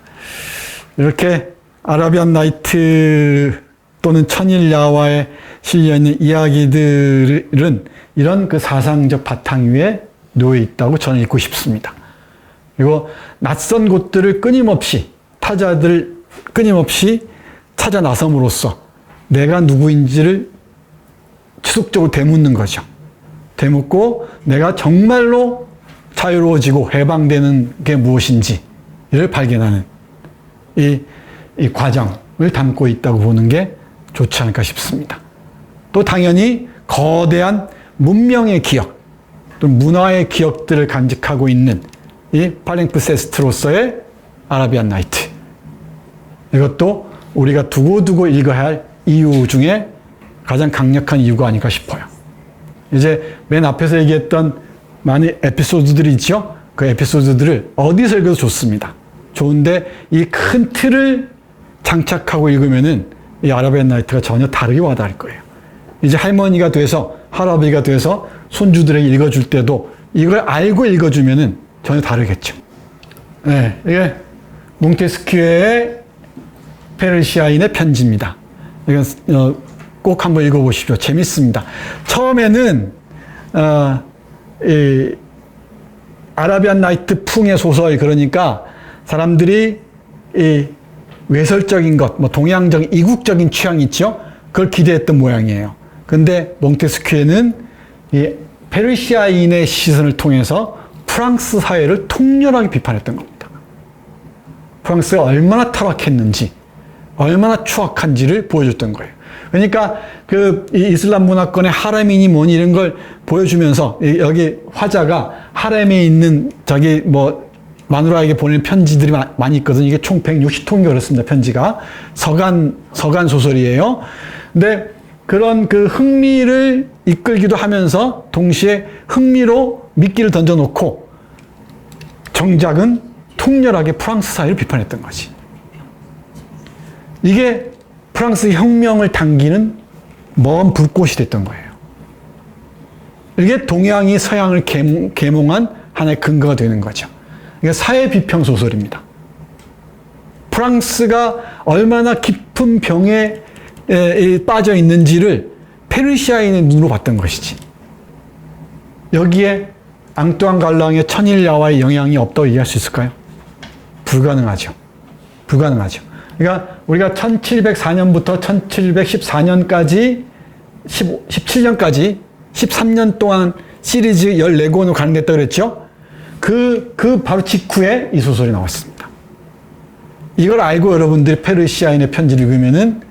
이렇게 아라비안 나이트 또는 천일야화에 실려있는 이야기들은 이런 그 사상적 바탕 위에 놓여 있다고 저는 읽고 싶습니다. 그리고 낯선 곳들을 끊임없이 찾아 나섬으로써 내가 누구인지를 지속적으로 되묻는 거죠. 되묻고 내가 정말로 자유로워지고 해방되는 게 무엇인지를 발견하는 이 과정을 담고 있다고 보는 게 좋지 않을까 싶습니다. 또 당연히 거대한 문명의 기억, 또 문화의 기억들을 간직하고 있는 이 팔링프세스트로서의 아라비안 나이트. 이것도 우리가 두고두고 읽어야 할 이유 중에 가장 강력한 이유가 아닐까 싶어요. 이제 맨 앞에서 얘기했던 많은 에피소드들이 있죠? 그 에피소드들을 어디서 읽어도 좋습니다. 좋은데 이 큰 틀을 장착하고 읽으면은 이 아라비안 나이트가 전혀 다르게 와닿을 거예요. 이제 할머니가 돼서, 할아버지가 돼서 손주들에게 읽어줄 때도 이걸 알고 읽어주면은 전혀 다르겠죠. 네, 이게 몽테스키에의 페르시아인의 편지입니다. 이건 꼭 한번 읽어보십시오. 재밌습니다. 처음에는 이 아라비안 나이트 풍의 소설, 그러니까 사람들이 이 외설적인 것, 뭐 동양적인 이국적인 취향이 있죠. 그걸 기대했던 모양이에요. 근데 몽테스키에는 이 페르시아인의 시선을 통해서 프랑스 사회를 통렬하게 비판했던 겁니다. 프랑스가 얼마나 타락했는지, 얼마나 추악한지를 보여줬던 거예요. 그러니까 이 이슬람 문화권의 하렘이니 뭐니 이런 걸 보여주면서 여기 화자가 하렘에 있는 자기 뭐 마누라에게 보내는 편지들이 많이 있거든요. 이게 총 160통이 그렇습니다. 편지가 서간 소설이에요. 근데 그런 그 흥미를 이끌기도 하면서 동시에 흥미로 미끼를 던져놓고 정작은 통렬하게 프랑스 사회를 비판했던 거지. 이게 프랑스 혁명을 당기는 먼 불꽃이 됐던 거예요. 이게 동양이 서양을 계몽한 하나의 근거가 되는 거죠. 이게 사회 비평 소설입니다. 프랑스가 얼마나 깊은 병에 빠져 있는지를 페르시아인의 눈으로 봤던 것이지. 여기에 앙뚜안 갈랑의 천일야화의 영향이 없다고 얘기할 수 있을까요? 불가능하죠. 불가능하죠. 그러니까 우리가 1704년부터 1714년까지 17년까지 13년 동안 시리즈 14권으로 가능했다고 그랬죠? 그 바로 직후에 이 소설이 나왔습니다. 이걸 알고 여러분들이 페르시아인의 편지를 읽으면은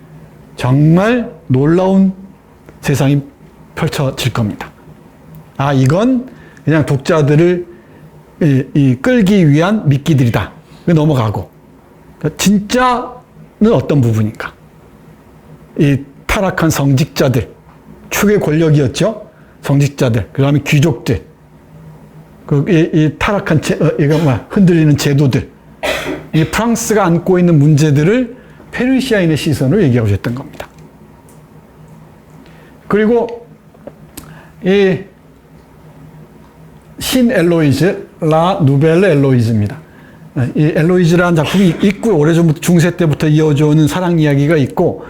정말 놀라운 세상이 펼쳐질 겁니다. 아, 이건 그냥 독자들을 끌기 위한 미끼들이다. 넘어가고. 진짜는 어떤 부분인가? 이 타락한 성직자들, 축의 권력이었죠? 성직자들, 그 다음에 귀족들, 이 타락한, 흔들리는 제도들, 이 프랑스가 안고 있는 문제들을 페르시아인의 시선으로 얘기하고 있던 겁니다. 그리고 이 신 엘로이즈, 라 누벨레 엘로이즈입니다. 이 엘로이즈라는 작품이 있고 오래전부터 중세 때부터 이어져 오는 사랑 이야기가 있고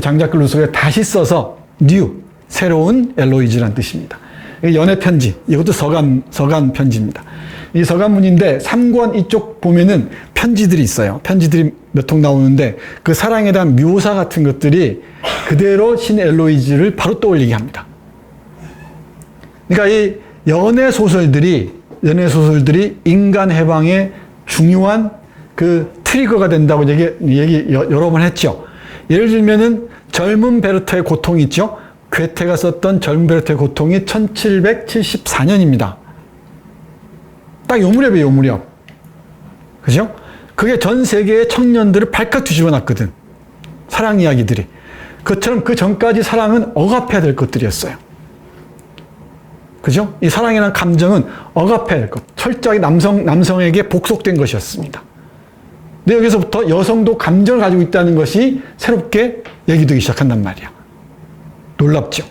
장자크 루소가 다시 써서 뉴, 새로운 엘로이즈라는 뜻입니다. 연애 편지, 이것도 서간 편지입니다. 이 서간문인데 3권 이쪽 보면은 편지들이 있어요. 편지들이 몇 통 나오는데 그 사랑에 대한 묘사 같은 것들이 그대로 신 엘로이즈를 바로 떠올리게 합니다. 그러니까 이 연애 소설들이 인간 해방의 중요한 그 트리거가 된다고 얘기 여러 번 했죠. 예를 들면은 젊은 베르터의 고통이 있죠. 괴테가 썼던 젊은 베르터의 고통이 1774년입니다. 딱 요 무렵이에요, 요 무렵. 그죠? 그게 전 세계의 청년들을 발칵 뒤집어 놨거든. 사랑 이야기들이. 그처럼 그 전까지 사랑은 억압해야 될 것들이었어요. 그죠? 이 사랑이라는 감정은 억압해야 될 것. 철저하게 남성에게 복속된 것이었습니다. 근데 여기서부터 여성도 감정을 가지고 있다는 것이 새롭게 얘기되기 시작한단 말이야. 놀랍죠?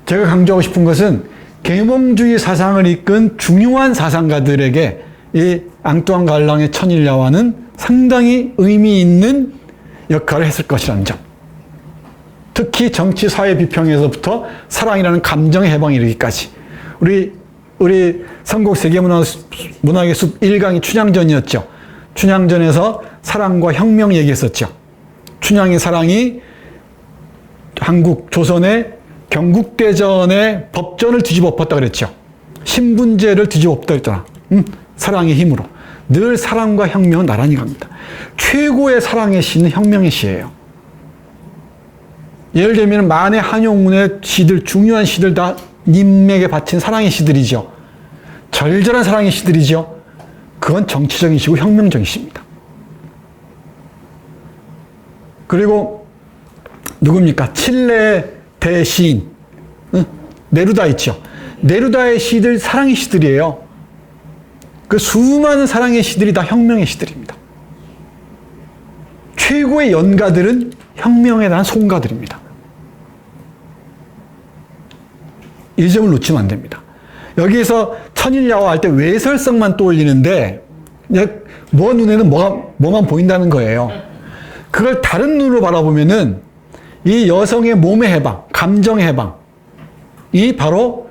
제가 강조하고 싶은 것은 계몽주의 사상을 이끈 중요한 사상가들에게 이 앙뚜안 갈랑의 천일야화는 상당히 의미 있는 역할을 했을 것이라는 점. 특히 정치 사회 비평에서부터 사랑이라는 감정의 해방에 이르기까지. 우리 선곡 세계문학의 숲 1강이 춘향전이었죠. 춘향전에서 사랑과 혁명 얘기했었죠. 춘향의 사랑이 한국 조선의 경국대전의 법전을 뒤집어 엎었다 그랬죠. 신분제를 뒤집어 엎었다 그랬잖아. 사랑의 힘으로. 늘 사랑과 혁명은 나란히 갑니다. 최고의 사랑의 시는 혁명의 시예요. 예를 들면 만해 한용운의 시들, 중요한 시들 다 님에게 바친 사랑의 시들이죠. 절절한 사랑의 시들이죠. 그건 정치적인 시고 혁명적인 시입니다. 그리고 누굽니까? 칠레 대시인 네루다 있죠. 네루다의 시들 사랑의 시들이에요. 그 수많은 사랑의 시들이 다 혁명의 시들입니다. 최고의 연가들은 혁명에 대한 송가들입니다. 이 점을 놓치면 안 됩니다. 여기에서 천일야화 할 때 외설성만 떠올리는데 뭐 눈에는 뭐만 보인다는 거예요. 그걸 다른 눈으로 바라보면은 이 여성의 몸의 해방, 감정의 해방이 바로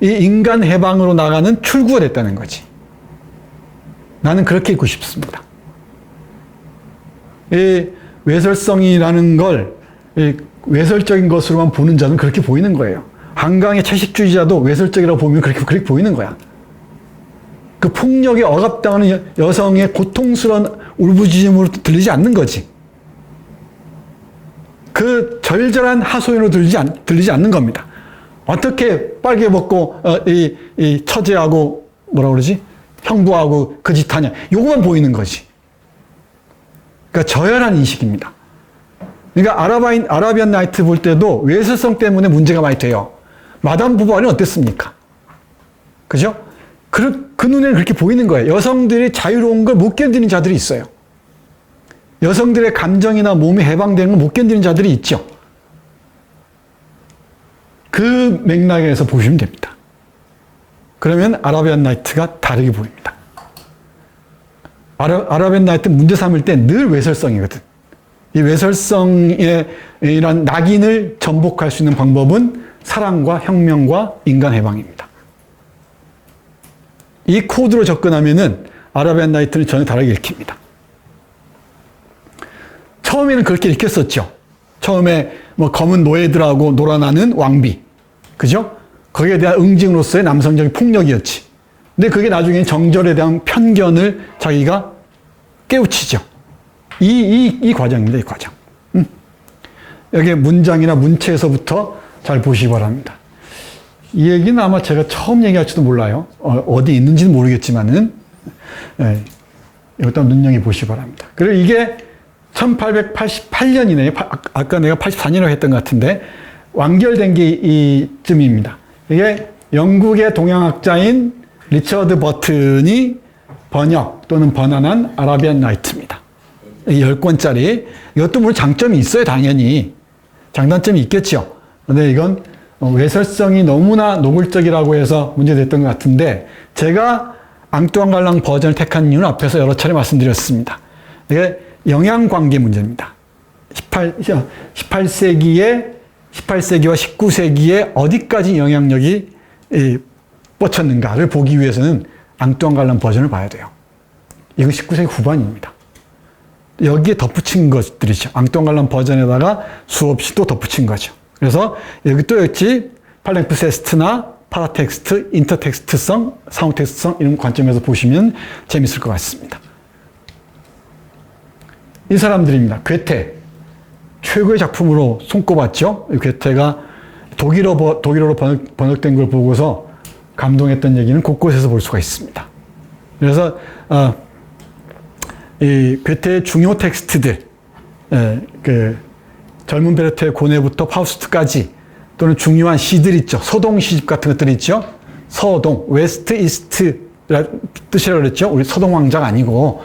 이 인간 해방으로 나가는 출구가 됐다는 거지. 나는 그렇게 읽고 싶습니다. 이 외설성이라는 걸 외설적인 것으로만 보는 자는 그렇게 보이는 거예요. 한강의 채식주의자도 외설적이라고 보면 그렇게 보이는 거야. 그 폭력에 억압당하는 여성의 고통스러운 울부짖음으로 들리지 않는 거지. 그 절절한 하소연으로 들리지 않는 겁니다. 어떻게 빨개 벗고 이 처제하고 뭐라 그러지? 형부하고 그 짓 하냐. 요거만 보이는 거지. 그러니까 저열한 인식입니다. 그러니까 아라비안 나이트 볼 때도 외설성 때문에 문제가 많이 돼요. 마담 부부아는 어땠습니까? 그죠? 그 눈에는 그렇게 보이는 거예요. 여성들이 자유로운 걸 못 견디는 자들이 있어요. 여성들의 감정이나 몸이 해방되는 걸 못 견디는 자들이 있죠. 그 맥락에서 보시면 됩니다. 그러면 아라비안 나이트가 다르게 보입니다. 아라비안 나이트 문제 삼을 때 늘 외설성이거든. 이 외설성의 이런 낙인을 전복할 수 있는 방법은 사랑과 혁명과 인간 해방입니다. 이 코드로 접근하면은 아라비안 나이트는 전혀 다르게 읽힙니다. 처음에는 그렇게 읽혔었죠. 처음에 뭐 검은 노예들하고 놀아나는 왕비. 그죠? 거기에 대한 응징으로서의 남성적인 폭력이었지. 근데 그게 나중에 정절에 대한 편견을 자기가 깨우치죠. 이 과정입니다, 이 과정. 여기 문장이나 문체에서부터 잘 보시기 바랍니다. 이 얘기는 아마 제가 처음 얘기할지도 몰라요. 어디 있는지는 모르겠지만은, 예, 이것도 눈여겨 보시기 바랍니다. 그리고 이게 1888년이네요. 아까 내가 84년이라고 했던 것 같은데, 완결된 게 이쯤입니다. 이게 영국의 동양학자인 리처드 버튼이 번역 또는 번안한 아라비안 나이트입니다. 10권짜리. 이것도 물론 장점이 있어요, 당연히. 장단점이 있겠죠. 근데 이건 외설성이 너무나 노골적이라고 해서 문제됐던 것 같은데, 제가 앙뚜안 갈랑 버전을 택한 이유는 앞에서 여러 차례 말씀드렸습니다. 이게 영향관계 문제입니다. 18세기와 19세기에 어디까지 영향력이 뻗쳤는가를 보기 위해서는 앙뚜안 갈랑 버전을 봐야 돼요. 이건 19세기 후반입니다. 여기에 덧붙인 것들이죠. 앙뚜안 갈랑 버전에다가 수없이 또 덧붙인 거죠. 그래서 여기 또 있지, 팔랭프세스트나 파라텍스트, 인터텍스트성, 사운텍스트성 이런 관점에서 보시면 재밌을 것 같습니다. 이 사람들입니다. 괴테. 최고의 작품으로 손꼽았죠. 이 괴테가 독일어로 번역된 걸 보고서 감동했던 얘기는 곳곳에서 볼 수가 있습니다. 그래서 이 괴테의 중요 텍스트들, 그 젊은 베르테의 고뇌부터 파우스트까지, 또는 중요한 시들 있죠. 서동 시집 같은 것들이 있죠. 서동, 웨스트, 이스트 뜻이라고 그랬죠. 우리 서동 왕자가 아니고.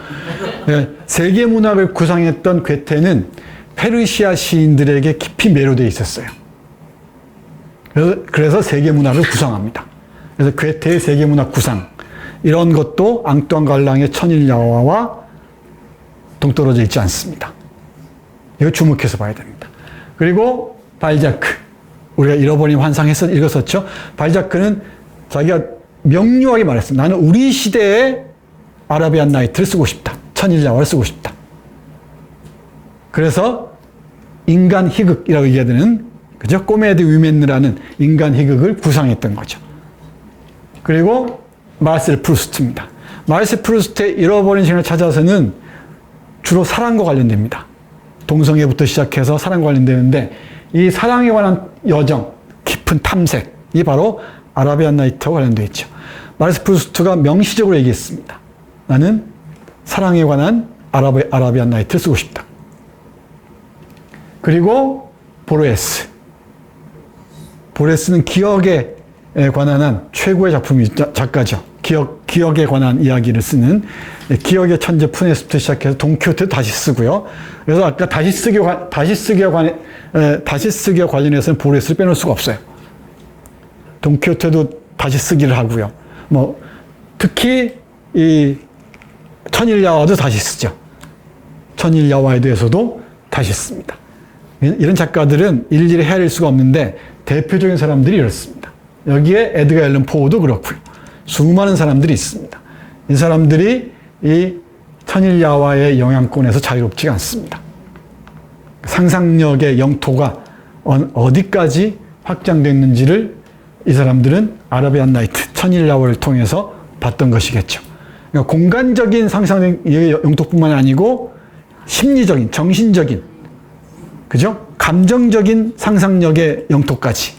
세계 문학을 구상했던 괴테는 페르시아 시인들에게 깊이 매료되어 있었어요. 그래서 세계 문학을 구상합니다. 그래서 괴테의 세계 문학 구상, 이런 것도 앙뚜안 갈랑의 천일야화와 동떨어져 있지 않습니다. 이거 주목해서 봐야 됩니다. 그리고 발자크, 우리가 잃어버린 환상에서 읽었었죠. 발자크는 자기가 명료하게 말했습니다. 나는 우리 시대의 아라비안 나이트를 쓰고 싶다. 천일야화를 쓰고 싶다. 그래서 인간 희극이라고 얘기해야 되는 그죠? 꼬메드 위멘느라는 인간 희극을 구상했던 거죠. 그리고 마르셀 프루스트입니다. 마르셀 프루스트의 잃어버린 시간을 찾아서는 주로 사랑과 관련됩니다. 동성애부터 시작해서 사랑과 관련되는데 이 사랑에 관한 여정, 깊은 탐색이 바로 아라비안 나이트와 관련되어 있죠. 마르셀 프루스트가 명시적으로 얘기했습니다. 나는 사랑에 관한 아라비안 나이트를 쓰고 싶다. 그리고 보르헤스. 보르헤스는 기억에 관한 한 최고의 작가죠. 기억에 관한 이야기를 쓰는 기억의 천재 푸네스부터 시작해서 돈키호테도 다시 쓰고요. 그래서 아까 다시 쓰기와 관련해서는 보르헤스를 빼놓을 수가 없어요. 돈키호테도 다시 쓰기를 하고요. 뭐 특히 이 천일야화도 다시 쓰죠. 천일야화에 대해서도 다시 씁니다. 이런 작가들은 일일이 헤아릴 수가 없는데 대표적인 사람들이 이렇습니다. 여기에 에드가 앨런 포우도 그렇고요. 수많은 사람들이 있습니다. 이 사람들이 이 천일야화의 영향권에서 자유롭지가 않습니다. 상상력의 영토가 어디까지 확장됐는지를 이 사람들은 아라비안 나이트, 천일야화를 통해서 봤던 것이겠죠. 그러니까 공간적인 상상력의 영토뿐만 아니고 심리적인, 정신적인, 그죠? 감정적인 상상력의 영토까지를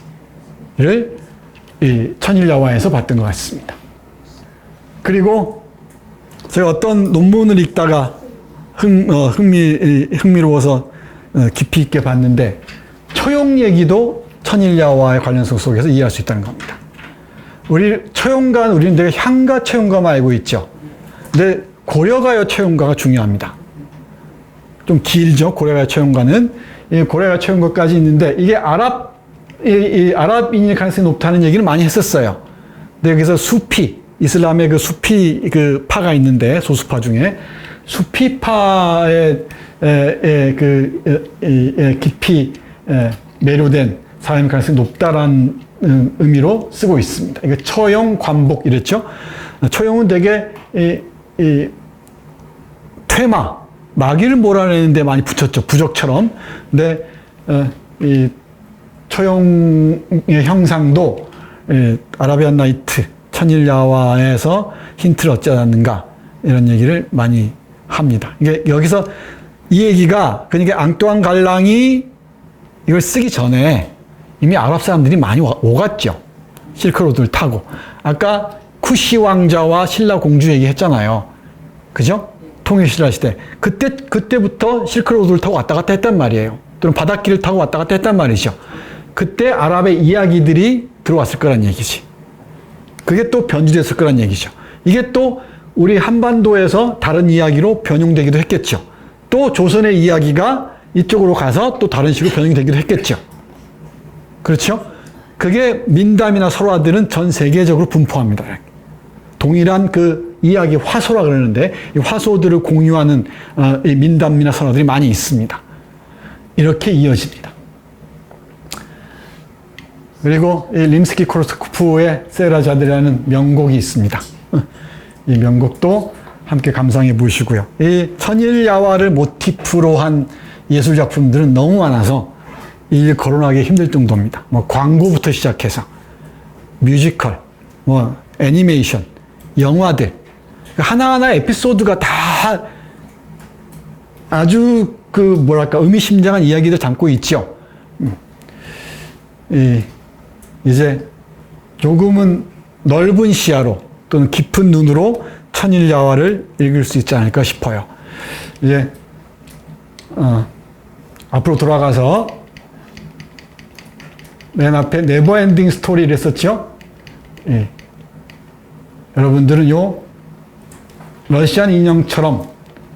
이 천일야화에서 봤던 것 같습니다. 그리고 제가 어떤 논문을 읽다가 흥미로워서 깊이 있게 봤는데 처용 얘기도 천일야화의 관련성 속에서 이해할 수 있다는 겁니다. 우리는 되게 향가 처용가만 알고 있죠. 근데 고려가요 처용가가 중요합니다. 좀 길죠. 고려가요 처용가는 이 고려가요 처용가까지 있는데 이게 아랍인일 가능성이 높다는 얘기를 많이 했었어요. 근데 여기서 수피, 이슬람의 그 수피 그 파가 있는데 소수파 중에 수피파의 깊이 매료된 사람일 가능성이 높다라는 의미로 쓰고 있습니다. 이게 처용, 관복 이랬죠. 처용은 되게 퇴마, 마귀를 몰아내는데 많이 붙였죠. 부적처럼. 근데 이 처용의 형상도 아라비안 나이트, 천일야화에서 힌트를 얻지 않았는가 이런 얘기를 많이 합니다. 이게 여기서 이 얘기가 그러니까 앙뚜안 갈랑이 이걸 쓰기 전에 이미 아랍 사람들이 많이 오갔죠. 실크로드를 타고. 아까 쿠시 왕자와 신라 공주 얘기했잖아요. 그죠? 통일신라 시대. 그때부터 실크로드를 타고 왔다 갔다 했단 말이에요. 또는 바닷길을 타고 왔다 갔다 했단 말이죠. 그때 아랍의 이야기들이 들어왔을 거란 얘기지. 그게 또 변주됐을 거란 얘기죠. 이게 또 우리 한반도에서 다른 이야기로 변용되기도 했겠죠. 또 조선의 이야기가 이쪽으로 가서 또 다른 식으로 변형이 되기도 했겠죠. 그렇죠? 그게 민담이나 설화들은 전 세계적으로 분포합니다. 동일한 그 이야기 화소라 그러는데 이 화소들을 공유하는 이 민담이나 설화들이 많이 있습니다. 이렇게 이어집니다. 그리고 이 림스키-코르사코프의 세라자드라는 명곡이 있습니다. 이 명곡도 함께 감상해 보시고요. 이 천일야화를 모티프로 한 예술 작품들은 너무 많아서 일 거론하기 힘들 정도입니다. 뭐 광고부터 시작해서 뮤지컬, 뭐 애니메이션, 영화들 하나하나 에피소드가 다 아주 그 뭐랄까 의미심장한 이야기를 담고 있죠. 이제 조금은 넓은 시야로 또는 깊은 눈으로 천일야화를 읽을 수 있지 않을까 싶어요. 이제 앞으로 돌아가서 맨 앞에 네버엔딩 스토리를 했었죠. 예. 여러분들은 요 러시안 인형처럼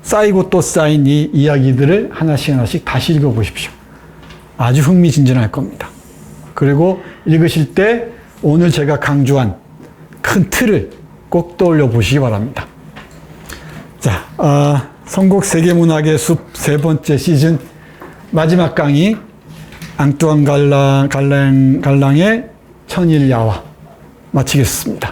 쌓이고 또 쌓인 이 이야기들을 하나씩 다시 읽어보십시오. 아주 흥미진진할 겁니다. 그리고 읽으실 때 오늘 제가 강조한 큰 틀을 꼭 떠올려 보시기 바랍니다. 자, 선곡 세계문학의 숲 세 번째 시즌 마지막 강의 앙뚜안 갈랑의 천일야화 마치겠습니다.